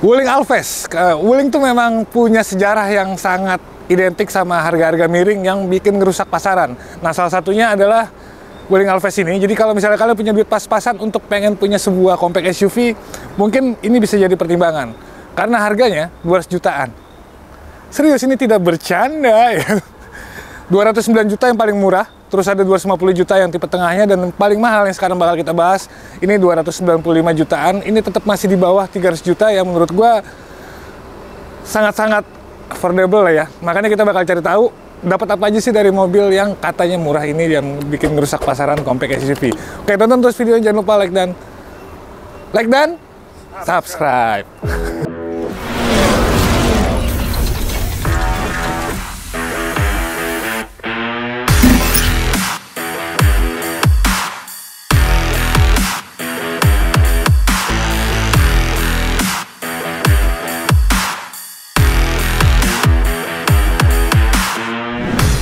Wuling Alves. Wuling tuh memang punya sejarah yang sangat identik sama harga-harga miring yang bikin ngerusak pasaran. Nah, salah satunya adalah Wuling Alves ini. Jadi kalau misalnya kalian punya duit pas-pasan untuk pengen punya sebuah compact SUV, mungkin ini bisa jadi pertimbangan. Karena harganya 200 jutaan. Serius, ini tidak bercanda ya. 209 juta yang paling murah, terus ada 250 juta yang tipe tengahnya, dan paling mahal yang sekarang bakal kita bahas, ini 295 jutaan. Ini tetap masih di bawah 300 juta yang menurut gua sangat-sangat affordable lah ya. Makanya kita bakal cari tahu dapat apa aja sih dari mobil yang katanya murah ini yang bikin merusak pasaran compact SUV. Oke, tonton terus videonya, jangan lupa like dan subscribe.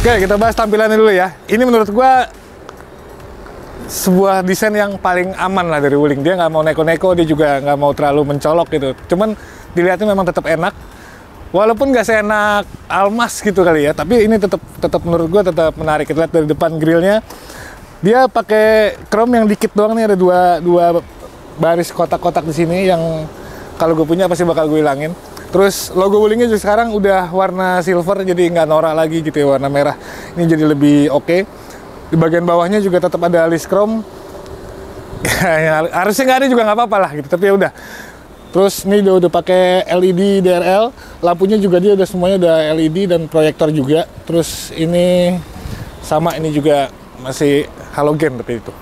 Oke, kita bahas tampilannya dulu ya. Ini menurut gua sebuah desain yang paling aman lah dari Wuling. Dia nggak mau neko-neko, dia juga nggak mau terlalu mencolok gitu. Cuman dilihatnya memang tetap enak. Walaupun nggak seenak Almas gitu kali ya, tapi ini tetap menurut gua tetap menarik. Kita lihat dari depan grillnya, dia pakai chrome yang dikit doang nih, ada dua baris kotak-kotak di sini yang kalau gue punya pasti bakal gue hilangin. Terus logo Wulingnya juga sekarang udah warna silver, jadi nggak norak lagi gitu ya, warna merah. Ini jadi lebih oke. Di bagian bawahnya juga tetap ada alis chrome. Harusnya nggak ada juga nggak apa-apa lah gitu, tapi ya udah. Terus ini udah pakai LED DRL, lampunya juga dia udah semuanya udah LED dan proyektor juga. Terus ini sama, ini juga masih halogen tapi itu.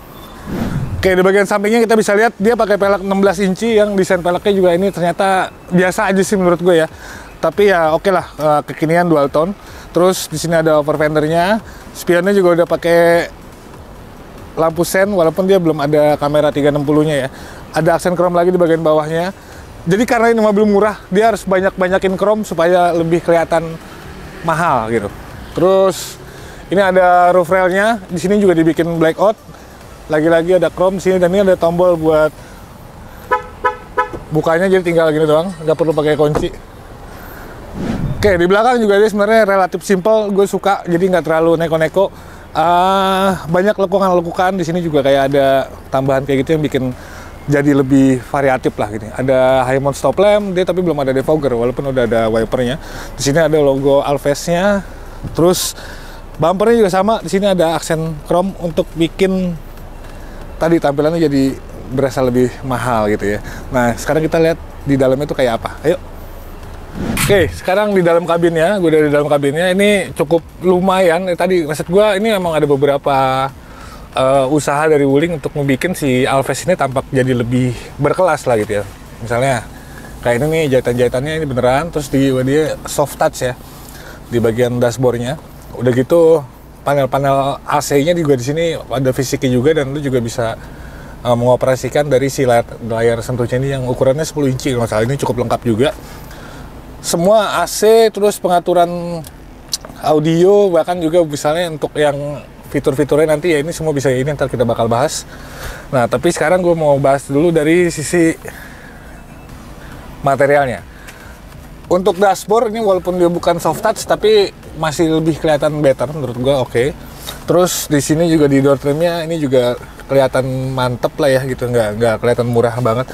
Oke, di bagian sampingnya kita bisa lihat dia pakai pelek 16 inci yang desain peleknya juga ini ternyata biasa aja sih menurut gue ya. Tapi ya oke lah, kekinian dual tone. Terus di sini ada over fendernya, spionnya juga udah pakai lampu sen walaupun dia belum ada kamera 360-nya ya. Ada aksen chrome lagi di bagian bawahnya. Jadi karena ini mobil murah, dia harus banyakin chrome supaya lebih kelihatan mahal gitu. Terus ini ada roof railnya, di sini juga dibikin blackout. Lagi-lagi ada chrome sini, dan ini ada tombol buat bukanya, jadi tinggal gini doang, nggak perlu pakai kunci. Oke, di belakang juga dia sebenarnya relatif simple, gue suka, jadi nggak terlalu neko-neko. Banyak lekukan-lekukan di sini juga kayak ada tambahan kayak gitu yang bikin jadi lebih variatif lah gini. Ada high mount stop lamp, dia tapi belum ada defogger walaupun udah ada wipernya. Di sini ada logo Alves-nya, terus bumpernya juga sama. Di sini ada aksen chrome untuk bikin tadi tampilannya jadi berasa lebih mahal gitu ya. Nah, sekarang kita lihat di dalamnya tuh kayak apa. Ayo. Oke, sekarang di dalam kabinnya, gue udah di dalam kabinnya. Ini cukup lumayan. Tadi maksud gue ini memang ada beberapa usaha dari Wuling untuk membuat si Alves ini tampak jadi lebih berkelas lah gitu ya. Misalnya kayak ini nih, jahitan-jahitannya ini beneran. Terus dia soft touch ya di bagian dashboardnya. Udah gitu panel-panel AC-nya juga di sini ada fisiknya juga, dan lu juga bisa mengoperasikan dari si layar sentuhnya ini yang ukurannya 10 inci kalau nggak salah. Ini cukup lengkap juga. Semua AC, terus pengaturan audio, bahkan juga misalnya untuk yang fitur-fiturnya nanti ya ini semua bisa, ini ntar kita bakal bahas. Nah, tapi sekarang gue mau bahas dulu dari sisi materialnya. Untuk dashboard ini walaupun dia bukan soft touch tapi masih lebih kelihatan better menurut gua, oke. Terus di sini juga di door trimnya ini juga kelihatan mantep lah ya gitu, nggak kelihatan murah banget.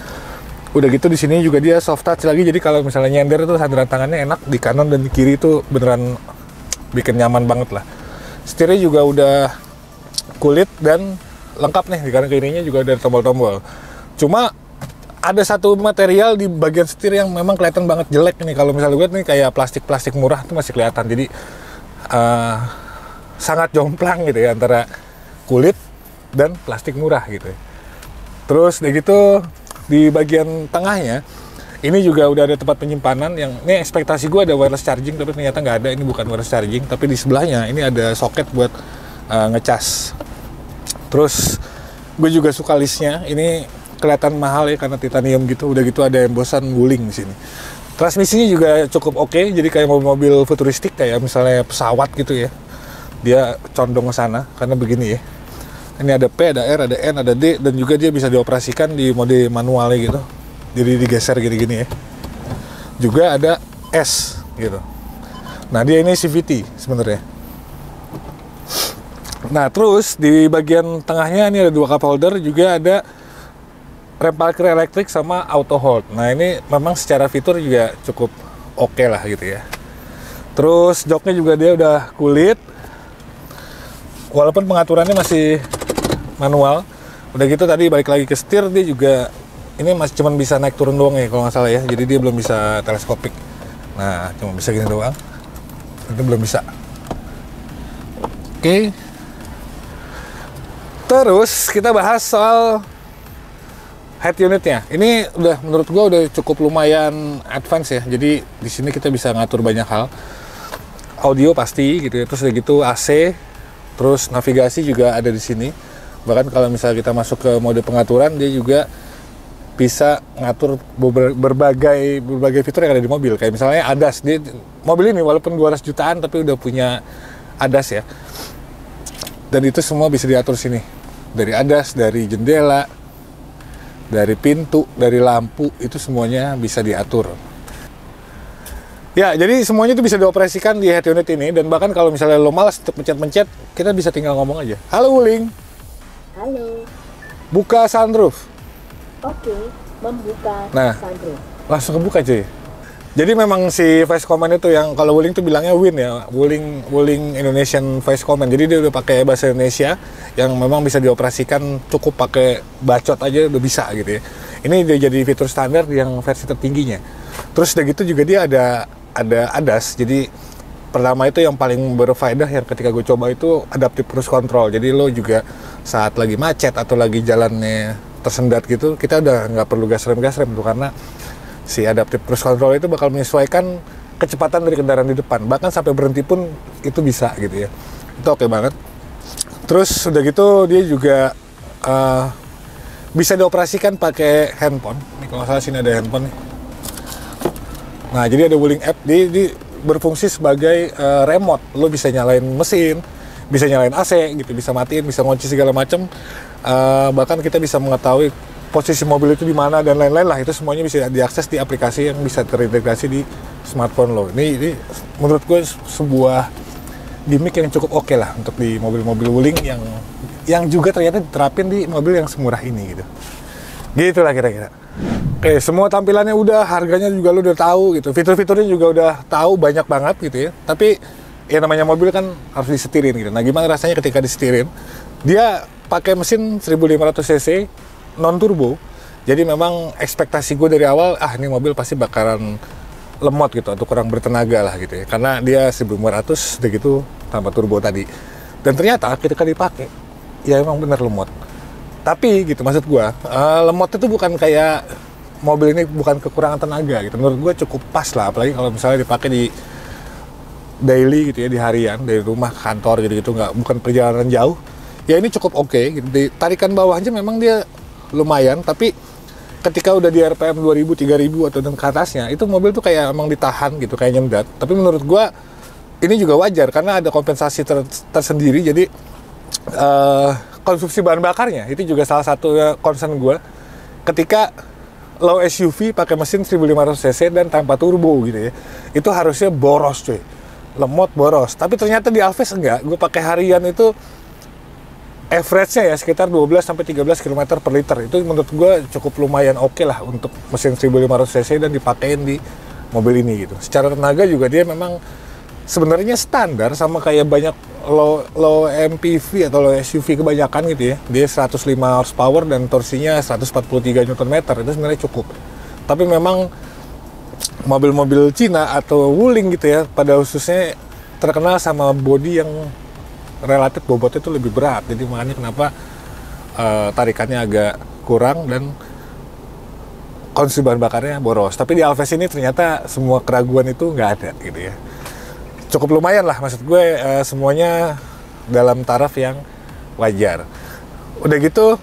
Udah gitu di sini juga dia soft touch lagi, jadi kalau misalnya nyender itu sandaran tangannya enak, di kanan dan di kiri itu beneran bikin nyaman banget lah. Setirnya juga udah kulit dan lengkap nih, di kanan kirinya juga ada tombol-tombol. Cuma ada satu material di bagian setir yang memang kelihatan banget jelek nih. Kalau misalnya gue nih kayak plastik murah tuh masih kelihatan. Jadi sangat jomplang gitu ya antara kulit dan plastik murah gitu ya. Terus udah gitu di bagian tengahnya ini juga udah ada tempat penyimpanan yang ini ekspektasi gue ada wireless charging, tapi ternyata nggak ada. Ini bukan wireless charging, tapi di sebelahnya ini ada soket buat ngecas. Terus gue juga suka listnya. Ini kelihatan mahal ya karena titanium gitu. Udah gitu ada embosan Wuling di sini. Transmisinya juga cukup oke, jadi kayak mobil-mobil futuristik kayak misalnya pesawat gitu ya. Dia condong ke sana karena begini ya. Ini ada P, ada R, ada N, ada D, dan juga dia bisa dioperasikan di mode manualnya gitu. Jadi digeser gini-gini ya. juga ada S gitu. Nah dia ini CVT sebenarnya. Nah terus di bagian tengahnya ini ada 2 cup holder, juga ada rem parkir elektrik sama auto hold. Nah ini memang secara fitur juga cukup oke lah gitu ya. Terus joknya juga dia udah kulit, walaupun pengaturannya masih manual. Udah gitu tadi balik lagi ke setir, dia juga ini masih cuman bisa naik turun doang ya kalau nggak salah ya. Jadi dia belum bisa teleskopik. Nah cuma bisa gini doang. Itu belum bisa. Oke. Terus kita bahas soal head unitnya. Ini udah menurut gua udah cukup lumayan advance ya. Jadi di sini kita bisa ngatur banyak hal. Audio pasti gitu ya. Terus udah gitu AC, terus navigasi juga ada di sini. Bahkan kalau misalnya kita masuk ke mode pengaturan, dia juga bisa ngatur berbagai fitur yang ada di mobil. Kayak misalnya ADAS, dia mobil ini walaupun 200 jutaan tapi udah punya ADAS ya. Dan itu semua bisa diatur sini. Dari ADAS, dari jendela, dari pintu, dari lampu, itu semuanya bisa diatur. Ya, jadi semuanya itu bisa dioperasikan di head unit ini. Dan bahkan kalau misalnya lo malas untuk mencet-mencet, kita bisa tinggal ngomong aja. Halo Wuling. Halo. Buka sunroof. Oke, membuka sunroof. Langsung kebuka cuy. Jadi memang si voice command itu yang kalau Wuling tuh bilangnya Win ya, Wuling Indonesian voice command. Jadi dia udah pakai bahasa Indonesia yang memang bisa dioperasikan cukup pakai bacot aja udah bisa gitu ya. Ini udah jadi fitur standar yang versi tertingginya. Terus udah gitu juga dia ada ADAS. Jadi pertama itu yang paling berfaedah yang ketika gue coba itu adaptive cruise control. Jadi lo juga saat lagi macet atau lagi jalannya tersendat gitu, kita udah nggak perlu gas rem tuh, karena si adaptive cruise control itu bakal menyesuaikan kecepatan dari kendaraan di depan. Bahkan sampai berhenti pun itu bisa gitu ya. Itu oke banget. Terus udah gitu dia juga bisa dioperasikan pakai handphone. Ini kalau nggak salah sini ada handphone nih. Nah jadi ada Wuling app, dia berfungsi sebagai remote. Lo bisa nyalain mesin, bisa nyalain AC gitu, bisa matiin, bisa ngunci segala macam. Bahkan kita bisa mengetahui posisi mobil itu di mana dan lain-lain lah. Itu semuanya bisa diakses di aplikasi yang bisa terintegrasi di smartphone lo. Ini menurut gue sebuah gimmick yang cukup oke lah untuk di mobil-mobil Wuling yang juga ternyata diterapin di mobil yang semurah ini gitu. Gitulah kira-kira. Oke, semua tampilannya udah, harganya juga lo udah tahu gitu. Fitur-fiturnya juga udah tahu banyak banget gitu ya. Tapi ya namanya mobil kan harus disetirin gitu. Nah, gimana rasanya ketika disetirin? Dia pakai mesin 1500 cc non turbo. Jadi memang ekspektasi gue dari awal, ini mobil pasti bakaran lemot gitu atau kurang bertenaga lah gitu ya. Karena dia 1500 udah gitu tanpa turbo tadi. Dan ternyata ketika dipakai ya emang bener lemot. Tapi gitu maksud gue, lemot itu bukan kayak mobil ini bukan kekurangan tenaga gitu. Menurut gue cukup pas lah, apalagi kalau misalnya dipakai di daily gitu ya, di harian, dari rumah ke kantor gitu-gitu, bukan perjalanan jauh. Ya ini cukup oke gitu. Di tarikan bawahnya memang dia lumayan, tapi ketika udah di RPM 2000, 3000 atau ke atasnya, itu mobil tuh kayak emang ditahan gitu, kayak nyendat. Tapi menurut gue ini juga wajar karena ada kompensasi tersendiri. Jadi konsumsi bahan bakarnya itu juga salah satu concern gue ketika low SUV pakai mesin 1500 cc dan tanpa turbo gitu ya. Itu harusnya boros cuy, lemot boros. Tapi ternyata di Alphas enggak. Gue pakai harian itu average-nya ya sekitar 12-13 km per liter. Itu menurut gue cukup lumayan oke lah untuk mesin 1500 cc dan dipakein di mobil ini gitu. Secara tenaga juga dia memang sebenarnya standar sama kayak banyak low MPV atau low SUV kebanyakan gitu ya. Dia 105 horsepower dan torsinya 143 Nm. Itu sebenarnya cukup. Tapi memang mobil-mobil Cina atau Wuling gitu ya, pada khususnya terkenal sama bodi yang relatif bobotnya itu lebih berat. Jadi makanya kenapa tarikannya agak kurang dan konsumsi bahan bakarnya boros. Tapi di Alphas ini ternyata semua keraguan itu nggak ada gitu ya. Cukup lumayan lah, maksud gue semuanya dalam taraf yang wajar. Udah gitu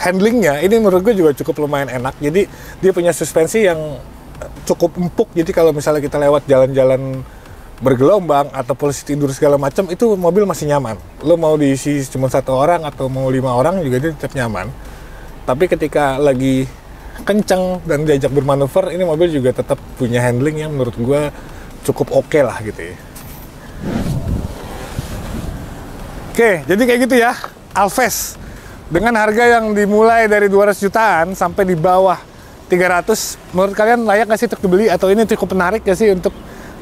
handlingnya ini menurut gue juga cukup lumayan enak. Jadi dia punya suspensi yang cukup empuk. Jadi kalau misalnya kita lewat jalan-jalan bergelombang atau posisi tidur segala macam, itu mobil masih nyaman. Lo mau diisi cuma 1 orang atau mau 5 orang juga dia tetap nyaman. Tapi ketika lagi kenceng dan diajak bermanuver, ini mobil juga tetap punya handling yang menurut gue cukup oke lah gitu ya. Oke, jadi kayak gitu ya, Alphest. Dengan harga yang dimulai dari 200 jutaan sampai di bawah 300, menurut kalian layak nggak sih untuk dibeli? Atau ini cukup menarik nggak sih untuk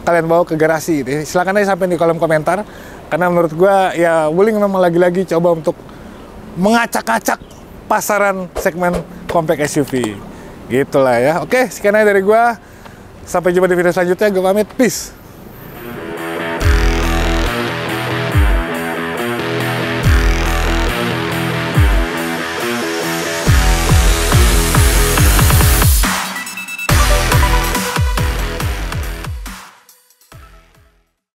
kalian bawa ke garasi? Gitu. Silahkan aja sampai di kolom komentar. Karena menurut gue ya Wuling memang lagi-lagi coba untuk mengacak-acak pasaran segmen compact SUV. Gitulah ya. Oke, sekian aja dari gue. Sampai jumpa di video selanjutnya. Gue pamit. Peace.